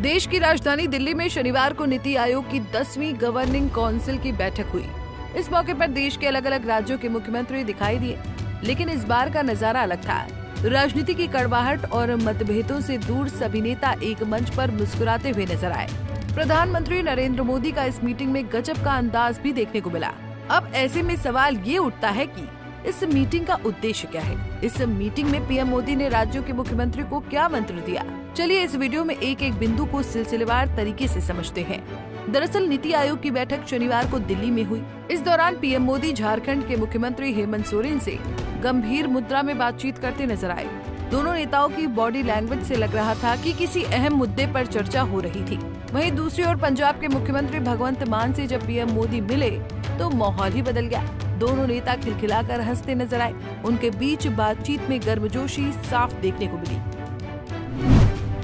देश की राजधानी दिल्ली में शनिवार को नीति आयोग की 10वीं गवर्निंग काउंसिल की बैठक हुई। इस मौके पर देश के अलग अलग राज्यों के मुख्यमंत्री दिखाई दिए, लेकिन इस बार का नजारा अलग था। राजनीति की कड़वाहट और मतभेदों से दूर सभी नेता एक मंच पर मुस्कुराते हुए नजर आए। प्रधानमंत्री नरेंद्र मोदी का इस मीटिंग में गजब का अंदाज भी देखने को मिला। अब ऐसे में सवाल ये उठता है कि इस मीटिंग का उद्देश्य क्या है? इस मीटिंग में पीएम मोदी ने राज्यों के मुख्यमंत्री को क्या मंत्र दिया? चलिए इस वीडियो में एक एक बिंदु को सिलसिलेवार तरीके से समझते हैं। दरअसल नीति आयोग की बैठक शनिवार को दिल्ली में हुई। इस दौरान पीएम मोदी झारखंड के मुख्यमंत्री हेमंत सोरेन से गंभीर मुद्रा में बातचीत करते नजर आए। दोनों नेताओं की बॉडी लैंग्वेज से लग रहा था कि किसी अहम मुद्दे पर चर्चा हो रही थी। वहीं दूसरी ओर पंजाब के मुख्यमंत्री भगवंत मान से जब पीएम मोदी मिले तो माहौल ही बदल गया। दोनों नेता खिलखिलाकर हंसते नजर आए। उनके बीच बातचीत में गर्मजोशी साफ देखने को मिली।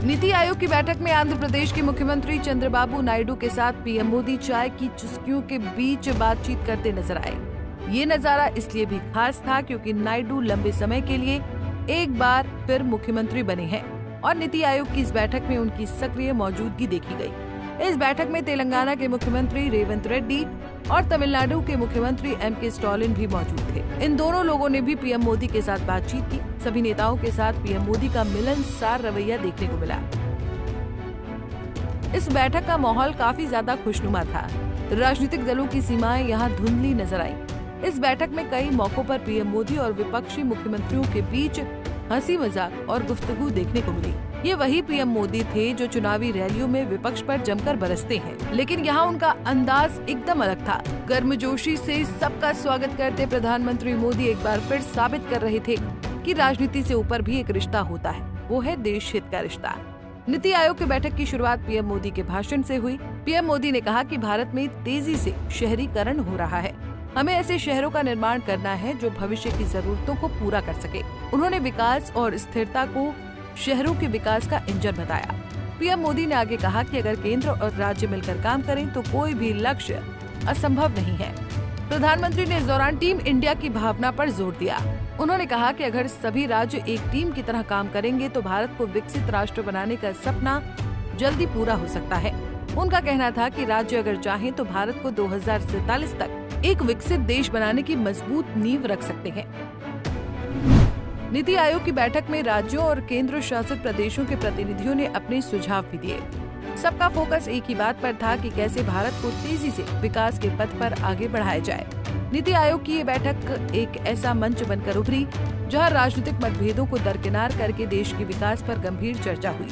नीति आयोग की बैठक में आंध्र प्रदेश के मुख्यमंत्री चंद्रबाबू नायडू के साथ पीएम मोदी चाय की चुस्कियों के बीच बातचीत करते नजर आए। ये नजारा इसलिए भी खास था क्योंकि नायडू लंबे समय के लिए एक बार फिर मुख्यमंत्री बने हैं और नीति आयोग की इस बैठक में उनकी सक्रिय मौजूदगी देखी गई। इस बैठक में तेलंगाना के मुख्यमंत्री रेवंत रेड्डी और तमिलनाडु के मुख्यमंत्री एम.के. स्टालिन भी मौजूद थे। इन दोनों लोगों ने भी पीएम मोदी के साथ बातचीत की। सभी नेताओं के साथ पीएम मोदी का मिलनसार रवैया देखने को मिला। इस बैठक का माहौल काफी ज्यादा खुशनुमा था। राजनीतिक दलों की सीमाएं यहाँ धुंधली नजर आई। इस बैठक में कई मौकों पर पीएम मोदी और विपक्षी मुख्यमंत्रियों के बीच हंसी मजाक और गुफ्तगू देखने को मिली। ये वही पीएम मोदी थे जो चुनावी रैलियों में विपक्ष पर जमकर बरसते हैं, लेकिन यहाँ उनका अंदाज एकदम अलग था। गर्मजोशी से सबका स्वागत करते प्रधानमंत्री मोदी एक बार फिर साबित कर रहे थे कि राजनीति से ऊपर भी एक रिश्ता होता है, वो है देश हित का रिश्ता। नीति आयोग की बैठक की शुरुआत पीएम मोदी के भाषण से हुई। पीएम मोदी ने कहा कि भारत में तेजी से शहरीकरण हो रहा है। हमें ऐसे शहरों का निर्माण करना है जो भविष्य की जरूरतों को पूरा कर सके। उन्होंने विकास और स्थिरता को शहरों के विकास का इंजन बताया। पीएम मोदी ने आगे कहा कि अगर केंद्र और राज्य मिलकर काम करें तो कोई भी लक्ष्य असंभव नहीं है। प्रधानमंत्री ने इस दौरान टीम इंडिया की भावना पर जोर दिया। उन्होंने कहा कि अगर सभी राज्य एक टीम की तरह काम करेंगे तो भारत को विकसित राष्ट्र बनाने का सपना जल्दी पूरा हो सकता है। उनका कहना था कि राज्य अगर चाहें तो भारत को 2047 तक एक विकसित देश बनाने की मजबूत नींव रख सकते हैं। नीति आयोग की बैठक में राज्यों और केंद्र शासित प्रदेशों के प्रतिनिधियों ने अपने सुझाव भी दिए। सबका फोकस एक ही बात पर था कि कैसे भारत को तेजी से विकास के पथ पर आगे बढ़ाया जाए। नीति आयोग की ये बैठक एक ऐसा मंच बनकर उभरी जहां राजनीतिक मतभेदों को दरकिनार करके देश के विकास पर गंभीर चर्चा हुई।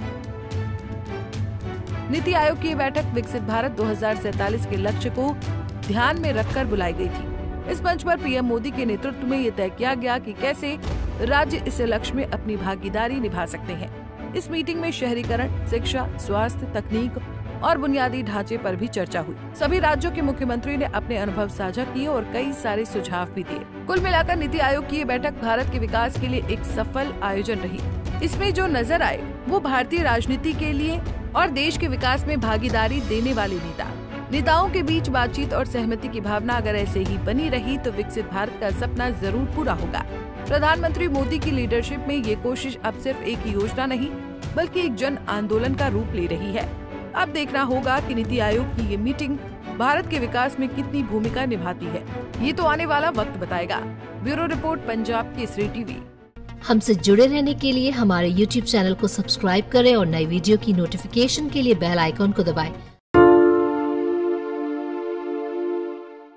नीति आयोग की ये बैठक विकसित भारत 2047 के लक्ष्य को ध्यान में रखकर बुलाई गई थी। इस मंच पर पीएम मोदी के नेतृत्व में ये तय किया गया कि कैसे राज्य इस लक्ष्य में अपनी भागीदारी निभा सकते हैं। इस मीटिंग में शहरीकरण, शिक्षा, स्वास्थ्य, तकनीक और बुनियादी ढांचे पर भी चर्चा हुई। सभी राज्यों के मुख्यमंत्री ने अपने अनुभव साझा किए और कई सारे सुझाव भी दिए। कुल मिलाकर नीति आयोग की ये बैठक भारत के विकास के लिए एक सफल आयोजन रही। इसमें जो नजर आए वो भारतीय राजनीति के लिए और देश के विकास में भागीदारी देने वाले नेताओं के बीच बातचीत और सहमति की भावना अगर ऐसे ही बनी रही तो विकसित भारत का सपना जरूर पूरा होगा। प्रधानमंत्री मोदी की लीडरशिप में ये कोशिश अब सिर्फ एक योजना नहीं बल्कि एक जन आंदोलन का रूप ले रही है। अब देखना होगा कि नीति आयोग की ये मीटिंग भारत के विकास में कितनी भूमिका निभाती है। ये तो आने वाला वक्त बताएगा। Bureau report, Punjab Kesari TV. हमसे जुड़े रहने के लिए हमारे YouTube चैनल को सब्सक्राइब करें और नई वीडियो की नोटिफिकेशन के लिए बेल आइकॉन को दबाएं।